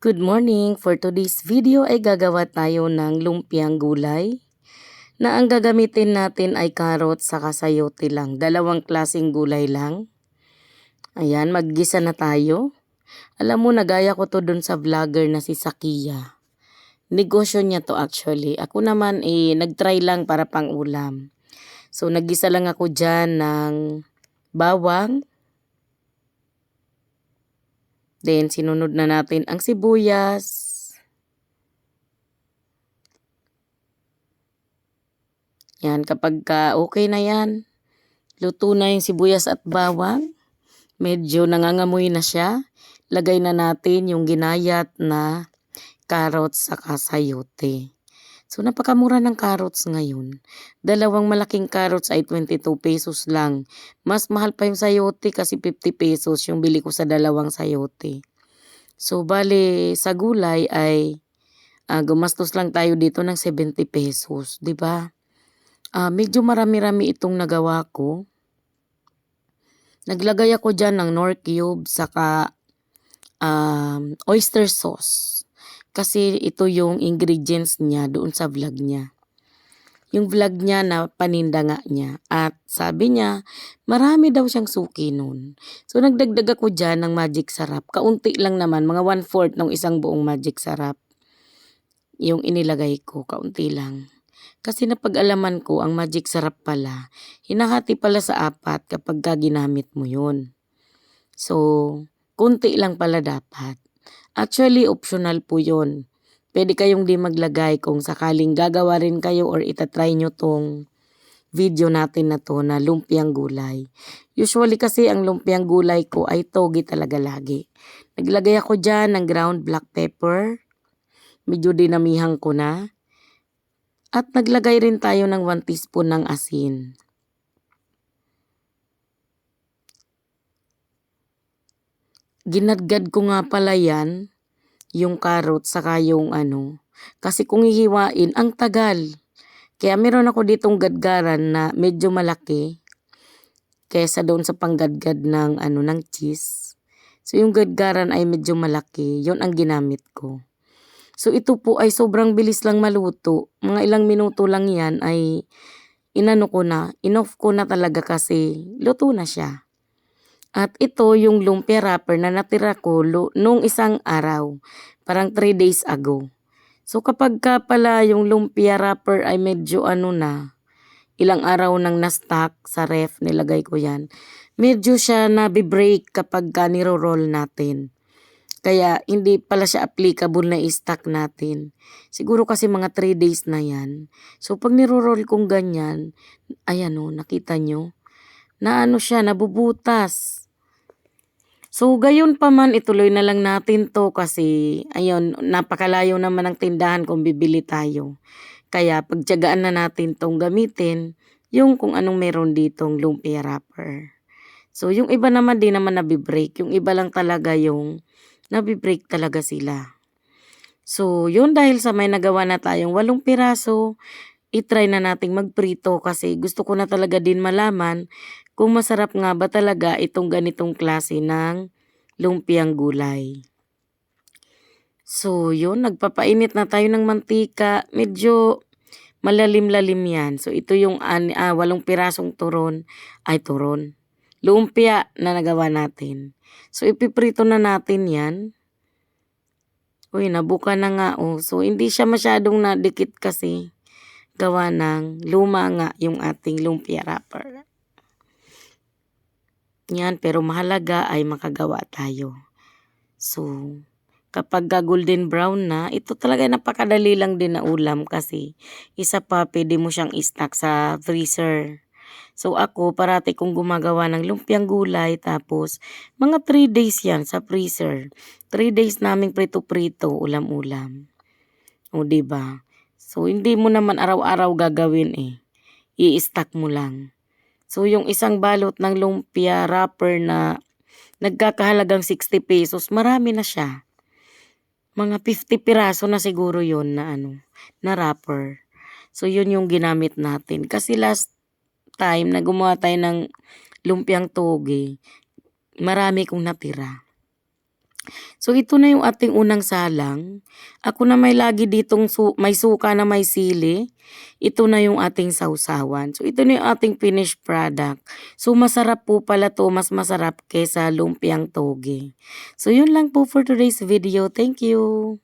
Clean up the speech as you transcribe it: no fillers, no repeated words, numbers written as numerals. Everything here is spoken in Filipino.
Good morning! For today's video ay gagawa tayo ng lumpiang gulay na ang gagamitin natin ay carrot saka sayote lang. Dalawang klaseng gulay lang. Ayan, maggisa na tayo. Alam mo, nagaya ko to dun sa vlogger na si Sakia. Negosyo niya to actually. Ako naman nagtry lang para pang ulam. So naggisa lang ako dyan ng bawang. Then sinunod na natin ang sibuyas. Yan, kapag okay na yan, luto na yung sibuyas at bawang. Medyo nangangamoy na siya. Lagay na natin yung ginayat na carrots saka sayote. So napakamura ng carrots ngayon. Dalawang malaking carrots ay 22 pesos lang. Mas mahal pa yung sayote kasi 50 pesos yung bili ko sa dalawang sayote. So bale sa gulay ay gumastos lang tayo dito ng 70 pesos, 'di ba? Medyo marami-rami itong nagawa ko. Naglagay ako dyan ng Knorr cube saka oyster sauce. Kasi ito yung ingredients niya doon sa vlog niya. Yung vlog niya na paninda nga niya. At sabi niya, marami daw siyang suki nun. So nagdagdag ako dyan ng magic sarap. Kaunti lang naman, mga 1/4 ng isang buong magic sarap. Yung inilagay ko, kaunti lang. Kasi napag-alaman ko ang magic sarap pala, hinahati pala sa 4 kapag ginamit mo yun. So, kunti lang pala dapat. Actually, optional po yun. Pwede kayong di maglagay kung sakaling gagawa rin kayo or itatry nyo tong video natin na to na lumpiang gulay. Usually kasi ang lumpiang gulay ko ay togi talaga lagi. Naglagay ako dyan ng ground black pepper. Medyo dinamihan ko na. At naglagay rin tayo ng 1 teaspoon ng asin. Ginadgad ko nga pala yan, yung carrot saka yung kasi kung hihiwain, ang tagal. Kaya meron ako ditong gadgaran na medyo malaki kaysa doon sa panggadgad ng ng cheese. So yung gadgaran ay medyo malaki, yon ang ginamit ko. So ito po ay sobrang bilis lang maluto. Mga ilang minuto lang yan ay inoff ko na talaga kasi luto na siya. At ito yung lumpia wrapper na natira ko nung isang araw, parang 3 days ago. So kapag pala yung lumpia wrapper ay medyo ilang araw nang na-stock sa ref, nilagay ko yan. Medyo siya nabi-break kapag niro-roll natin. Kaya hindi pala siya applicable na i-stock natin. Siguro kasi mga 3 days na yan. So pag niro-roll kong ganyan, ayan nakita nyo? Na siya, nabubutas. So gayon pa man, ituloy na lang natin to kasi ayun, napakalayo naman ang tindahan kung bibili tayo. Kaya pagtiyagaan na natin tong gamitin, yung kung anong meron ditong lumpia wrapper. So yung iba naman di naman nabi-break. Yung iba lang talaga yung nabi-break talaga sila. So, yun dahil sa may nagawa na tayong 8 piraso, itry na nating magprito kasi gusto ko na talaga din malaman kung masarap nga ba talaga itong ganitong klase ng lumpiang gulay. So, yun, nagpapainit na tayo ng mantika. Medyo malalim-lalim yan. So, ito yung 8 pirasong turon. Lumpia na nagawa natin. So, ipiprito na natin yan. Uy, nabuka na nga So, hindi siya masyadong nadikit kasi gawa ng luma nga yung ating lumpia wrapper. Yan, pero mahalaga ay makagawa tayo. So, kapag golden brown na, ito talaga napakadali lang din na ulam kasi isa pa pwede mo siyang i-stock sa freezer. So ako parati kong gumagawa ng lumpiang gulay tapos mga 3 days yan sa freezer. 3 days naming prito-prito, ulam-ulam. O diba? So hindi mo naman araw-araw gagawin I-stock mo lang. So yung isang balot ng lumpia wrapper na nagkakahalagang 60 pesos, marami na siya. Mga 50 piraso na siguro yon na na wrapper. So yun yung ginamit natin. Kasi last time na gumawa tayo ng lumpiang toge, marami kong natira. So ito na yung ating unang salang. Ako na may lagi ditong may suka na may sili. Ito na yung ating sausawan. So ito na yung ating finished product. So masarap po pala to, mas masarap kesa lumpiang toge. So yun lang po for today's video. Thank you.